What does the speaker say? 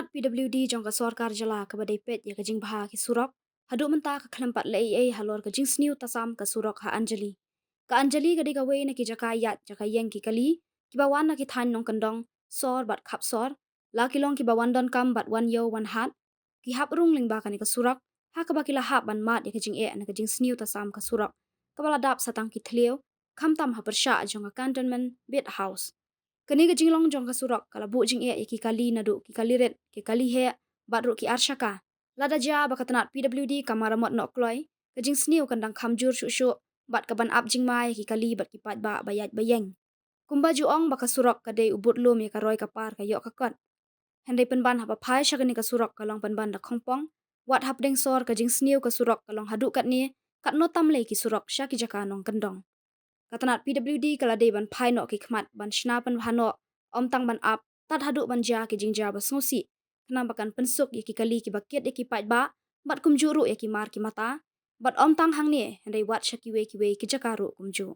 Katanat PWD jong ka sarkar jala ka badai pet ya ka jing bha ki surok hadu menta ka khlampat le ei halor ka jing sniu tasam ka surok ha Anjali ka Anjali ka diga we na ki jaka yat jaka yeng ki kali ki bawan na ki than nong kandong sor bat khap sor la ki long ki bawan don kam bat wan yo wan hat ki hap rung ling ba ka ni ka surok ha ka ba ki la hap ban mat ya ka jing e na ka jing sniu tasam ka surok ka bala dap satang ki thleu kham tam ha persha jong ka cantonment bed house kani ga jinglong jong ka surok kala bu jing e ki kali na du ki kali ret ki kali he bat ru ki arshaka lada ja ba katanat PWD kamara mot nok kloi ka jing sniu kandang khamjur shu shu bat ka ban ap jing mai ki kali bat ki pat ba bayat bayeng kumba ju ong ba ka surok ka dei ubut lum ya ka roi ka par ka yok ka kot handai pen ban ha pa phai shakani ka surok ka long pen ban da khongpong wat hap deng sor ka jing sniu ka surok ka long hadu kat ni kat no tam le ki surok sha ki jaka nong kandong katanat PWD kala dei ban phai no ki khmat ban shna pan hano om tang ban ap tat hadu ban ja ki jingja ba snosi kena bakan pensuk ye ki kali ki baket ye ki pat ba bat kum juru ye ki mar ki mata bat om tang hang ni handai wat shaki we ki jakaru kum ju